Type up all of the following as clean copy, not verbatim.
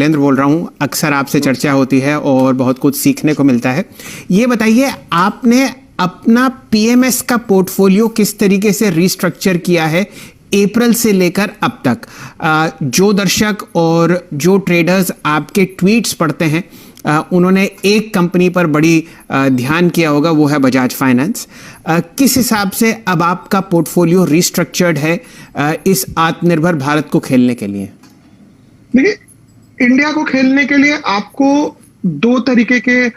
सुरेंद्र बोल रहा हूँ। अक्सर आपसे चर्चा होती है और बहुत कुछ सीखने को मिलता है। ये बताइए, आपने अपना पीएमएस का पोर्टफोलियो किस तरीके से रिस्ट्रक्चर किया है अप्रैल से लेकर अब तक? जो दर्शक और जो ट्रेडर्स आपके ट्वीट्स पढ़ते हैं, उन्होंने एक कंपनी पर बड़ी ध्यान किया होगा, वो है बजाज फाइनेंस। किस हिसाब से अब आपका पोर्टफोलियो रिस्ट्रक्चर्ड है इस आत्मनिर्भर भारत को खेलने के लिए? देखिए, इंडिया को खेलने के लिए आपको दो तरीके के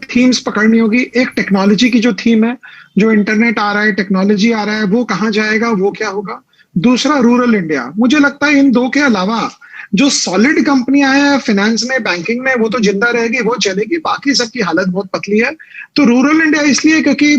थीम्स पकड़नी होगी। एक टेक्नोलॉजी की जो थीम है, जो इंटरनेट आ रहा है, टेक्नोलॉजी आ रहा है, वो कहाँ जाएगा, वो क्या होगा। दूसरा रूरल इंडिया। मुझे लगता है इन दो के अलावा जो सॉलिड कंपनियां हैं फिनेंस में, बैंकिंग में, वो तो जिंदा रहेगी, वो चलेगी। बाकी सबकी हालत बहुत पतली है। तो रूरल इंडिया इसलिए क्योंकि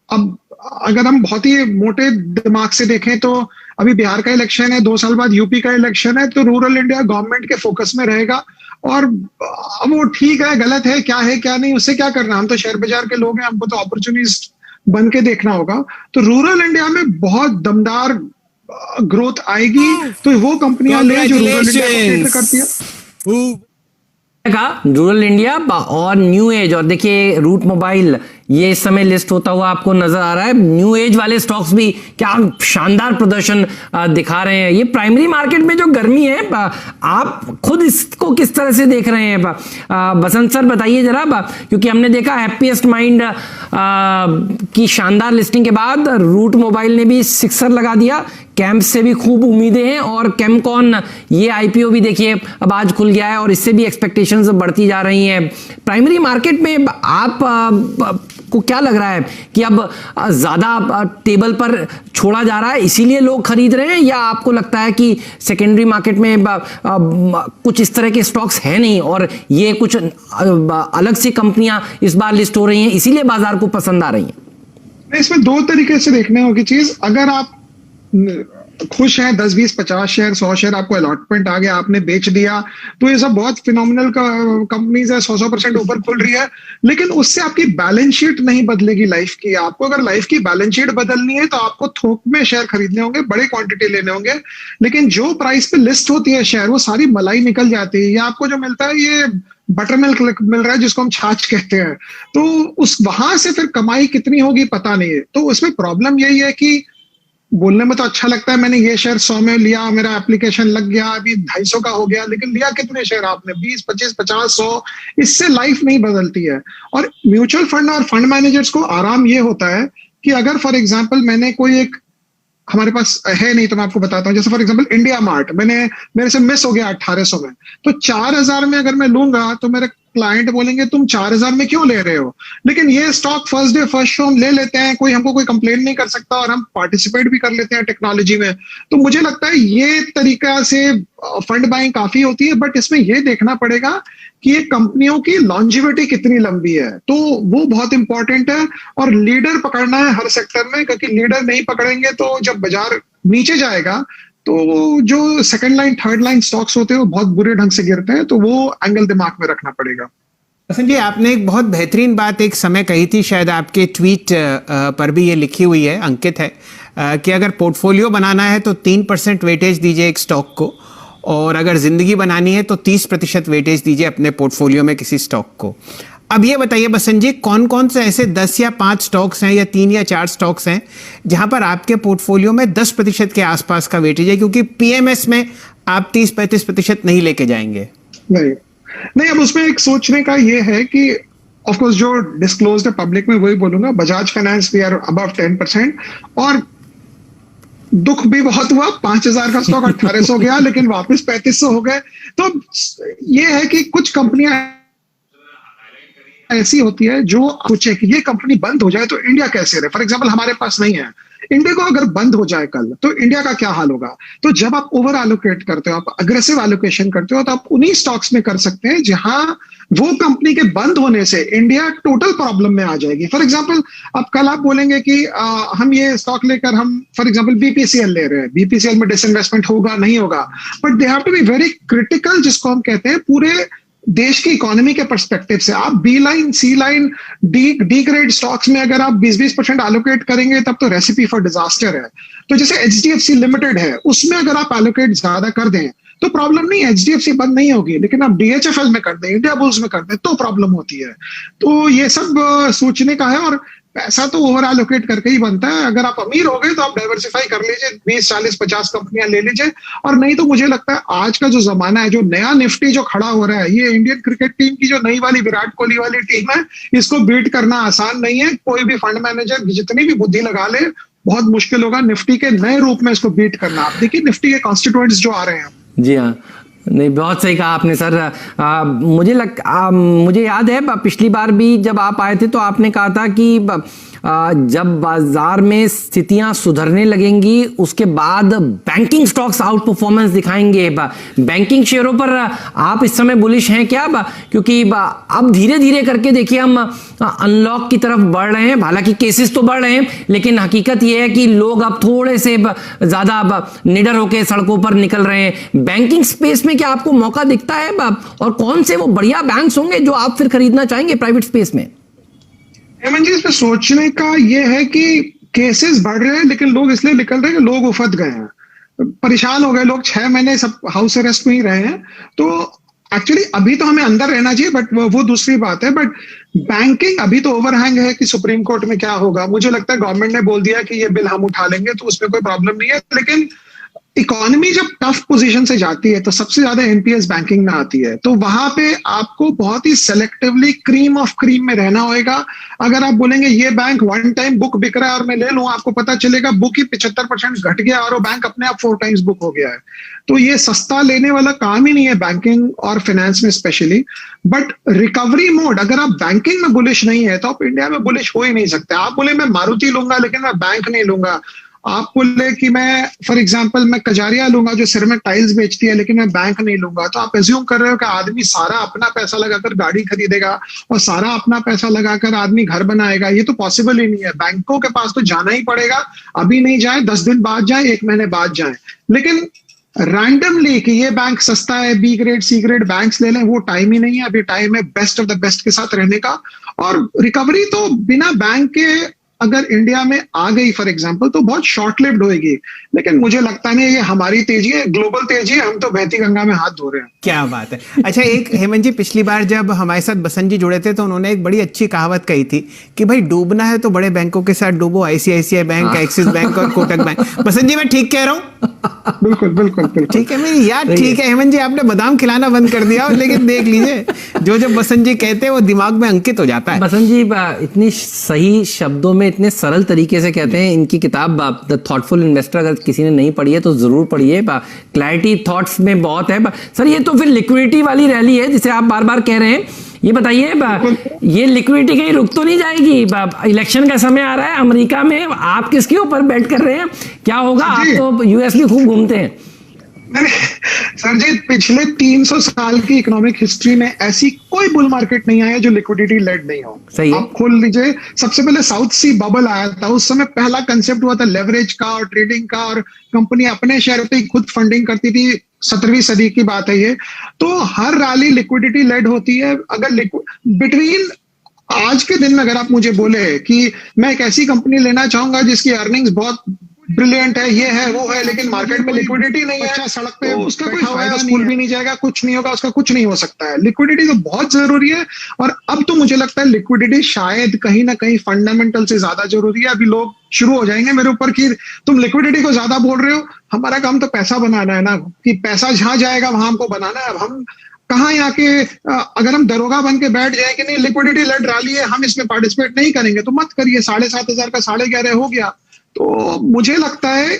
अब अगर हम बहुत ही मोटे दिमाग से देखें तो अभी बिहार का इलेक्शन है, 2 साल बाद यूपी का इलेक्शन है, तो रूरल इंडिया गवर्नमेंट के फोकस में रहेगा। और अब वो ठीक है गलत है क्या नहीं, उससे क्या करना। हम तो शेयर बाजार के लोग हैं, हमको तो अपॉर्चुनिस्ट बन के देखना होगा। तो रूरल इंडिया में बहुत दमदार ग्रोथ आएगी। तो वो कंपनियां ले जो रूरल इंडिया को केटर करती है। रूरल इंडिया और न्यू एज। और देखिए रूट मोबाइल ये इस समय लिस्ट होता हुआ आपको नजर आ रहा है। न्यू एज वाले स्टॉक्स भी क्या शानदार प्रदर्शन दिखा रहे हैं। ये प्राइमरी मार्केट में जो गर्मी है, आप खुद इसको किस तरह से देख रहे हैं? बसंत सर बताइए जरा, क्योंकि हमने देखा हैप्पीएस्ट माइंड की शानदार लिस्टिंग के बाद रूट मोबाइल ने भी सिक्सर लगा दिया। कैंप से भी खूब उम्मीदें हैं और कैमकॉन ये आईपीओ भी देखिए अब आज खुल गया है और इससे भी एक्सपेक्टेशंस बढ़ती जा रही हैं। प्राइमरी मार्केट में आप को क्या लग रहा है कि अब ज्यादा टेबल पर छोड़ा जा रहा है इसीलिए लोग खरीद रहे हैं, या आपको लगता है कि सेकेंडरी मार्केट में कुछ इस तरह के स्टॉक्स हैं नहीं और ये कुछ अलग सी कंपनियां इस बार लिस्ट हो रही हैं इसीलिए बाजार को पसंद आ रही हैं? इसमें दो तरीके से देखने होगी चीज। अगर आप खुश हैं, 10, 20, 50 शेयर, 100 शेयर आपको अलॉटमेंट आ गया, आपने बेच दिया, तो ये सब बहुत फिनोमिनल कंपनीज है, 100% ऊपर खुल रही है। लेकिन उससे आपकी बैलेंस शीट नहीं बदलेगी लाइफ की। आपको अगर लाइफ की बैलेंस शीट बदलनी है तो आपको थोक में शेयर खरीदने होंगे, बड़े क्वांटिटी लेने होंगे। लेकिन जो प्राइस पे लिस्ट होती है शेयर, वो सारी मलाई निकल जाती है। या आपको जो मिलता है ये बटर मिल्क मिल रहा है, जिसको हम छाछ कहते हैं। तो उस वहां से फिर कमाई कितनी होगी पता नहीं है। तो उसमें प्रॉब्लम यही है कि बोलने में तो अच्छा लगता है, मैंने ये शेयर 100 में लिया, मेरा एप्लीकेशन लग गया, अभी 250 का हो गया, लेकिन लिया कितने शेयर आपने? 20, 25, 50, 100। इससे लाइफ नहीं बदलती है। और म्यूचुअल फंड और फंड मैनेजर्स को आराम ये होता है कि अगर फॉर एग्जांपल मैंने कोई एक, हमारे पास है नहीं तो मैं आपको बताता हूँ, जैसे फॉर एग्जांपल इंडिया मार्ट मेरे से मिस हो गया 1800 में, तो 4000 में अगर मैं लूंगा तो मेरे क्लाइंट बोलेंगे तुम 4000 में क्यों ले रहे हो। लेकिन ये stock first day first show हम ले लेते हैं, हमको कोई कंप्लेन नहीं कर सकता और हम पार्टिसिपेट भी कर लेते हैं टेक्नोलॉजी में। तो मुझे लगता है ये तरीका से फंड बाइंग काफी होती है। बट इसमें ये देखना पड़ेगा कि ये कंपनियों की लॉन्जिविटी कितनी लंबी है, तो वो बहुत इंपॉर्टेंट है। और लीडर पकड़ना है हर सेक्टर में, क्योंकि लीडर नहीं पकड़ेंगे तो जब बाजार नीचे जाएगा तो जो second line third line stocks होते हैं वो बहुत बुरे ढंग से गिरते हैं। तो वो एंगल दिमाग में रखना पड़ेगा। जी, आपने एक बहुत बेहतरीन बात एक समय कही थी, शायद आपके ट्वीट पर भी ये लिखी हुई है, अंकित है, कि अगर पोर्टफोलियो बनाना है तो 3% वेटेज दीजिए एक स्टॉक को, और अगर जिंदगी बनानी है तो 30% वेटेज दीजिए अपने पोर्टफोलियो में किसी स्टॉक को। अब ये बताइए बसंत जी, कौन कौन से ऐसे 10 या 5 स्टॉक्स हैं या 3 या 4 स्टॉक्स हैं जहां पर आपके पोर्टफोलियो में 10% के आसपास का वेटेज है? क्योंकि पीएमएस में आप 30-35% नहीं लेके जाएंगे। नहीं, अब उसमें एक सोचने का ये है कि ऑफ कोर्स जो डिस्क्लोज्ड है पब्लिक में वही बोलूंगा। Bajaj finance we are above 10%। और दुख भी बहुत हुआ, 5000 का स्टॉक 1800 गया, लेकिन वापस 3500 हो गए। तो ये है कि कुछ कंपनियां ऐसी होती है जो सोचे कि ये कंपनी बंद हो जाए तो इंडिया कैसे रहे। फॉर एग्जांपल हमारे पास नहीं है, इंडिया को अगर बंद हो जाए कल तो इंडिया का क्या हाल होगा। तो जब आप ओवर एलोकेट करते हो, आप अग्रेसिव एलोकेशन करते हो, तो आप उन्हीं स्टॉक्स में कर सकते हैं जहां वो कंपनी के बंद होने से इंडिया टोटल प्रॉब्लम में आ जाएगी। फॉर एग्जांपल अब कल आप बोलेंगे कि हम ये स्टॉक लेकर हम फॉर एग्जांपल बीपीसीएल ले रहे हैं, बीपीसीएल में डिसइन्वेस्टमेंट होगा नहीं होगा, but they have to be very critical, जिसको हम कहते हैं पूरे देश की इकोनॉमी के पर्सपेक्टिव से। आप बी लाइन, सी लाइन, डी ग्रेड स्टॉक्स में अगर आप 20% एलोकेट करेंगे तब तो रेसिपी फॉर डिजास्टर है। तो जैसे एचडीएफसी लिमिटेड है, उसमें अगर आप एलोकेट ज्यादा कर दें तो प्रॉब्लम नहीं, एचडीएफसी बंद नहीं होगी, लेकिन आप डीएचएफएल में कर दें, इंडिया बुल्स में कर दें तो प्रॉब्लम होती है। तो ये सब सोचने का है, और पैसा तो ओवर एलोकेट करके ही बनता है। अगर आप अमीर हो गए तो आप डाइवर्सिफाई कर लीजिए, 20 40 50 कंपनियां ले लीजिए, और नहीं तो मुझे लगता है आज का जो जमाना है, जो नया निफ्टी जो खड़ा हो रहा है, ये इंडियन क्रिकेट टीम की जो नई वाली विराट कोहली वाली टीम है, इसको बीट करना आसान नहीं है। कोई भी फंड मैनेजर जितनी भी बुद्धि लगा ले, बहुत मुश्किल होगा निफ्टी के नए रूप में इसको बीट करना। आप देखिए निफ्टी के कॉन्स्टिट्यूएंट्स जो आ रहे हैं। जी हाँ, नहीं बहुत सही कहा आपने सर। मुझे याद है पिछली बार भी जब आप आए थे तो आपने कहा था कि जब बाजार में स्थितियां सुधरने लगेंगी उसके बाद बैंकिंग स्टॉक्स आउट परफॉर्मेंस दिखाएंगे। बैंकिंग शेयरों पर आप इस समय बुलिश हैं क्या? क्योंकि अब धीरे धीरे करके देखिए हम अनलॉक की तरफ बढ़ रहे हैं, हालांकि केसेस तो बढ़ रहे हैं, लेकिन हकीकत यह है कि लोग अब थोड़े से ज्यादा निडर होकर सड़कों पर निकल रहे हैं। बैंकिंग स्पेस में क्या आपको मौका दिखता है, और कौन से वो बढ़िया बैंक्स होंगे जो आप फिर खरीदना चाहेंगे प्राइवेट स्पेस में? हेमंत जी, इसमें सोचने का ये है कि केसेस बढ़ रहे हैं, लेकिन लोग इसलिए निकल रहे हैं कि लोग उफत गए हैं, परेशान हो गए लोग, 6 महीने सब हाउस अरेस्ट में ही रहे हैं। तो एक्चुअली अभी तो हमें अंदर रहना चाहिए, बट वो दूसरी बात है। बट बैंकिंग अभी तो ओवरहैंग है कि सुप्रीम कोर्ट में क्या होगा। मुझे लगता है गवर्नमेंट ने बोल दिया कि ये बिल हम उठा लेंगे, तो उसमें कोई प्रॉब्लम नहीं है। लेकिन इकोनॉमी जब टफ पोजीशन से जाती है तो सबसे ज्यादा एनपीएस बैंकिंग में आती है, तो वहां पे आपको बहुत ही सेलेक्टिवली क्रीम ऑफ क्रीम में रहना होगा। अगर आप बोलेंगे ये बैंक वन टाइम बुक बिक रहा है और मैं ले लूं, आपको पता चलेगा बुक ही 75% घट गया और वो बैंक अपने आप 4 टाइम्स बुक हो गया है। तो ये सस्ता लेने वाला काम ही नहीं है बैंकिंग और फाइनेंस में स्पेशली। बट रिकवरी मोड, अगर आप बैंकिंग में बुलिश नहीं है तो आप इंडिया में बुलिश हो ही नहीं सकते। आप बोले मैं मारुति लूंगा लेकिन मैं बैंक नहीं लूंगा, आप बोले कि मैं फॉर एग्जांपल मैं कजारिया लूंगा जो सिर में टाइल्स बेचती है लेकिन मैं बैंक नहीं लूंगा, तो आप एज्यूम कर रहे हो कि आदमी सारा अपना पैसा लगाकर गाड़ी खरीदेगा और सारा अपना पैसा लगाकर आदमी घर बनाएगा। ये तो पॉसिबल ही नहीं है। बैंकों के पास तो जाना ही पड़ेगा, अभी नहीं जाए 10 दिन बाद जाए, 1 महीने बाद जाए। लेकिन रैंडमली कि ये बैंक सस्ता है, B grade C grade banks ले लें, वो टाइम ही नहीं है। अभी टाइम है बेस्ट ऑफ द बेस्ट के साथ रहने का। और रिकवरी तो बिना बैंक के अगर इंडिया में आ गई फॉर एग्जांपल तो बहुत शॉर्ट लिव्ड होएगी, लेकिन मुझे लगता नहीं ये हमारी तेजी है, ग्लोबल तेजी है। हम तो बहती गंगा में हाथ धो रहे हैं। क्या बात है। अच्छा, एक हेमंत जी, पिछली बार जब हमारे साथ बसंत जी जुड़े थे तो उन्होंने एक बड़ी अच्छी कहावत कही थी कि भाई डूबना है तो बड़े बैंकों के साथ डूबो, आईसीआईसीआई बैंक, एक्सिस बैंक और कोटक बैंक। बसंत जी, मैं ठीक कह रहा हूँ? बिल्कुल बिल्कुल बिल्कुल ठीक है मेरी यार, ठीक है। हेमंत जी, आपने बादाम खिलाना बंद कर दिया, लेकिन देख लीजिए जो जब बसंत जी कहते हैं वो दिमाग में अंकित हो जाता है। बसंत जी इतनी सही शब्दों में इतने सरल तरीके से कहते हैं। इनकी किताब द थॉटफुल इन्वेस्टर अगर किसी ने नहीं पढ़ी है तो जरूर पढ़िए। क्लैरिटी थॉट्स में बहुत है। सर, ये तो फिर लिक्विडिटी वाली रैली है जिसे आप बार बार कह रहे हैं। ये बताइए, ये लिक्विडिटी कहीं रुक तो नहीं जाएगी? इलेक्शन का समय आ रहा है अमेरिका में, आप किसके ऊपर बेट कर रहे हैं? क्या होगा? आप तो यूएस भी खूब घूमते हैं। सर जी, पिछले 300 साल की इकोनॉमिक हिस्ट्री में ऐसी कोई बुल मार्केट नहीं आया जो लिक्विडिटी लेड नहीं हो। सही है। आप खोल लीजिए, सबसे पहले साउथ सी बबल आया था, उस समय पहला कंसेप्ट हुआ था लेवरेज का और ट्रेडिंग का, और कंपनी अपने शेयर पे खुद फंडिंग करती थी। 17वीं सदी की बात है ये। तो हर रैली लिक्विडिटी लेड होती है। अगर बिटवीन आज के दिन में अगर आप मुझे बोले कि मैं एक ऐसी कंपनी लेना चाहूंगा जिसकी अर्निंग्स बहुत ब्रिलियंट है, ये है वो है, लेकिन मार्केट में लिक्विडिटी नहीं है, सड़क पे तो उसका कोई फायदा, स्कूल भी नहीं जाएगा, कुछ नहीं होगा, उसका कुछ नहीं हो सकता है। लिक्विडिटी तो बहुत जरूरी है। और अब तो मुझे लगता है लिक्विडिटी शायद कहीं ना कहीं फंडामेंटल से ज्यादा जरूरी है। अभी लोग शुरू हो जाएंगे मेरे ऊपर कि तुम लिक्विडिटी को ज्यादा बोल रहे हो, हमारा काम तो पैसा बनाना है ना, कि पैसा जहां जाएगा वहां हमको बनाना है। अब हम कहाँ यहाँ के अगर हम दरोगा बन के बैठ जाए कि नहीं लिक्विडिटी लेड रैली है, हम इसमें पार्टिसिपेट नहीं करेंगे, तो मत करिए। 7,500 का 11,500 हो गया। तो मुझे लगता है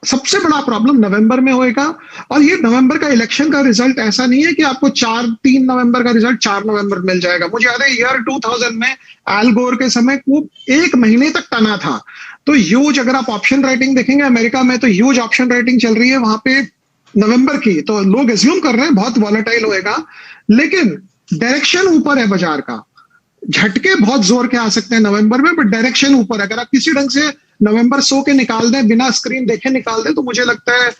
सबसे बड़ा प्रॉब्लम नवंबर में होएगा। और ये नवंबर का इलेक्शन का रिजल्ट ऐसा नहीं है कि आपको 3 नवंबर का रिजल्ट 4 नवंबर मिल जाएगा। मुझे याद है ईयर 2000 में एल गोर के समय वो 1 महीने तक टना था। तो ह्यूज, अगर आप ऑप्शन राइटिंग देखेंगे अमेरिका में, तो ह्यूज ऑप्शन राइटिंग चल रही है वहां पे नवंबर की। तो लोग एज्यूम कर रहे हैं बहुत वॉलेटाइल होएगा, लेकिन डायरेक्शन ऊपर है बाजार का। झटके बहुत जोर के आ सकते हैं नवंबर में, बट डायरेक्शन ऊपर। अगर आप किसी ढंग से नवंबर 100 के निकाल दें, बिना स्क्रीन देखे निकाल दें, तो मुझे लगता है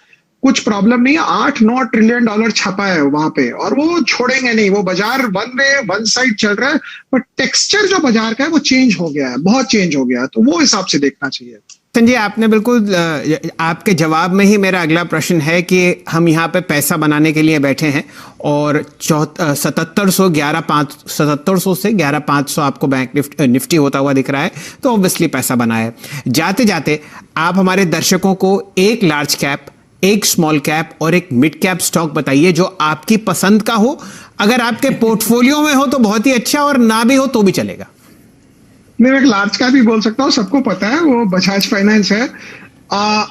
कुछ प्रॉब्लम नहीं है। 8-9 ट्रिलियन डॉलर छपा है वहां पे, और वो छोड़ेंगे नहीं। वो बाजार वन साइड चल रहा है, बट टेक्सचर जो बाजार का है वो चेंज हो गया है, बहुत चेंज हो गया है। तो वो हिसाब से देखना चाहिए। संजय, आपने बिल्कुल आपके जवाब में ही मेरा अगला प्रश्न है कि हम यहाँ पे पैसा बनाने के लिए बैठे हैं और 7700 से 11500 आपको बैंक निफ्टी होता हुआ दिख रहा है, तो ऑब्वियसली पैसा बना है। जाते जाते आप हमारे दर्शकों को एक लार्ज कैप, एक स्मॉल कैप और एक मिड कैप स्टॉक बताइए जो आपकी पसंद का हो। अगर आपके पोर्टफोलियो में हो तो बहुत ही अच्छा, और ना भी हो तो भी चलेगा। मैं एक लार्ज कैप भी बोल सकता हूँ, सबको पता है वो बजाज फाइनेंस है।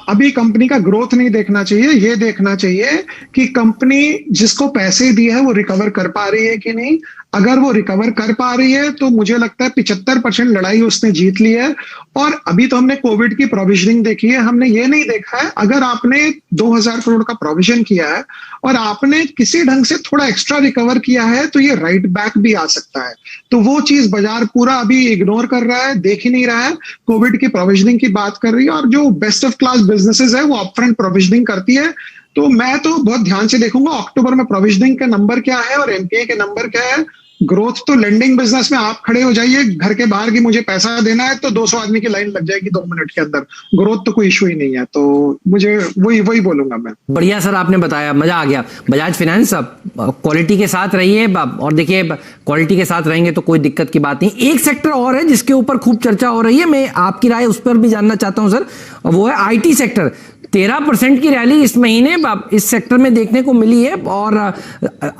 अभी कंपनी का ग्रोथ नहीं देखना चाहिए, ये देखना चाहिए कि कंपनी जिसको पैसे दिए हैं वो रिकवर कर पा रही है कि नहीं। अगर वो रिकवर कर पा रही है तो मुझे लगता है 75% लड़ाई उसने जीत ली है। और अभी तो हमने कोविड की प्रोविजनिंग देखी है, हमने ये नहीं देखा है अगर आपने 2000 करोड़ का प्रोविजन किया है और आपने किसी ढंग से थोड़ा एक्स्ट्रा रिकवर किया है तो ये राइट बैक भी आ सकता है। तो वो चीज बाजार पूरा अभी इग्नोर कर रहा है, देख ही नहीं रहा है, कोविड की प्रोविजनिंग की बात कर रही है। और जो बेस्ट ऑफ क्लास बिजनेसेस है वो अपफ्रंट प्रोविजनिंग करती है। तो मैं तो बहुत ध्यान से देखूंगा अक्टूबर में प्रोविजनिंग का नंबर क्या है और एमपीए के नंबर क्या है। ग्रोथ तो लेंडिंग बिजनेस में आप खड़े हो जाइए घर के बाहर की मुझे पैसा देना है तो 200 आदमी की लाइन लग जाएगी 2 मिनट के अंदर। ग्रोथ तो कोई इशू ही नहीं है। तो मुझे वही बोलूंगा मैं। बढ़िया सर, आपने बताया, मजा आ गया। बजाज फाइनेंस क्वालिटी के साथ रहिए, और देखिए क्वालिटी के साथ रहेंगे तो कोई दिक्कत की बात नहीं। एक सेक्टर और है जिसके ऊपर खूब चर्चा हो रही है, मैं आपकी राय उस पर भी जानना चाहता हूं सर, वो है आईटी सेक्टर। 13% की रैली इस महीने इस सेक्टर में देखने को मिली है और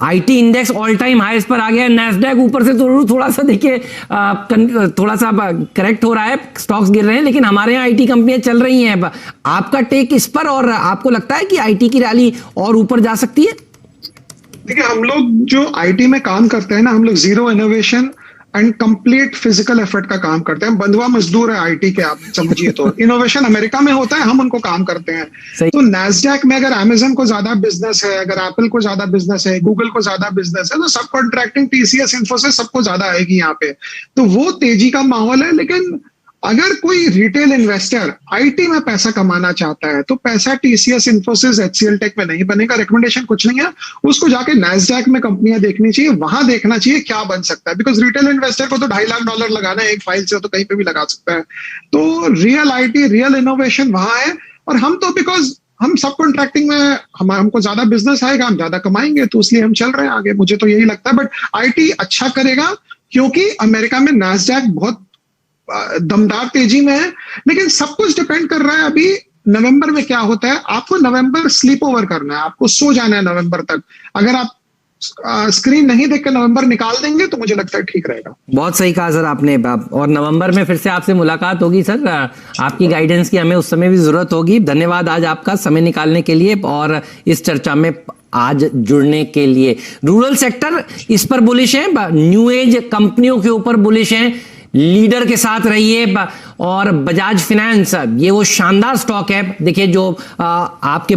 आईटी इंडेक्स ऑल टाइम हाईस पर आ गया है। नैस्डैक ऊपर से थोड़ा सा देखिए थोड़ा सा करेक्ट हो रहा है, स्टॉक्स गिर रहे हैं, लेकिन हमारे यहाँ आईटी कंपनियां चल रही हैं। आपका टेक इस पर, और आपको लगता है कि आईटी की रैली और ऊपर जा सकती है? देखिए, हम लोग जो आईटी में काम करते हैं ना, हम लोग zero innovation and complete physical effort का काम करते हैं। बंधुआ मजदूर है आईटी के, आप समझिए। तो इनोवेशन अमेरिका में होता है, हम उनको काम करते हैं। तो नैस्डैक में अगर अमेजन को ज्यादा बिजनेस है, अगर एप्पल को ज्यादा बिजनेस है, गूगल को ज्यादा बिजनेस है, तो सब कॉन्ट्रैक्टिंग, टीसीएस, इन्फोसिस सबको ज्यादा आएगी यहाँ पे। तो वो तेजी का माहौल है। लेकिन अगर कोई रिटेल इन्वेस्टर आईटी में पैसा कमाना चाहता है तो पैसा टीसीएस, इन्फोसिस, एचसीएल टेक में नहीं बनेगा। रिकमेंडेशन कुछ नहीं है, उसको जाके नैस्डैक में कंपनियां देखनी चाहिए, वहां देखना चाहिए क्या बन सकता है। बिकॉज रिटेल इन्वेस्टर को तो $2.5 लाख लगाना है एक फाइल से, तो कहीं पे भी लगा सकता है। तो रियल आईटी, रियल इनोवेशन वहां है। और हम तो बिकॉज हम सब कॉन्ट्रैक्टिंग में हमको ज्यादा बिजनेस आएगा, हम ज्यादा कमाएंगे, तो इसलिए हम चल रहे हैं आगे। मुझे तो यही लगता है। बट आईटी अच्छा करेगा क्योंकि अमेरिका में नैस्डैक बहुत दमदार तेजी में है। लेकिन सब कुछ डिपेंड कर रहा है अभी नवंबर में क्या होता है। आपको नवंबर स्लीप ओवर करना है, आपको सो जाना है नवंबर तक। अगर आप स्क्रीन नहीं देखकर नवंबर निकाल देंगे तो मुझे लगता है ठीक रहेगा। बहुत सही कहा सर आपने। और नवंबर में फिर से आपसे मुलाकात होगी सर, आपकी गाइडेंस की हमें उस समय भी जरूरत होगी। धन्यवाद आज आपका समय निकालने के लिए और इस चर्चा में आज जुड़ने के लिए। रूरल सेक्टर इस पर बुलिश है, न्यू एज कंपनियों के ऊपर बुलिश है, लीडर के साथ रहिए। और बजाज फाइनेंस ये वो शानदार स्टॉक है, देखिए जो आपके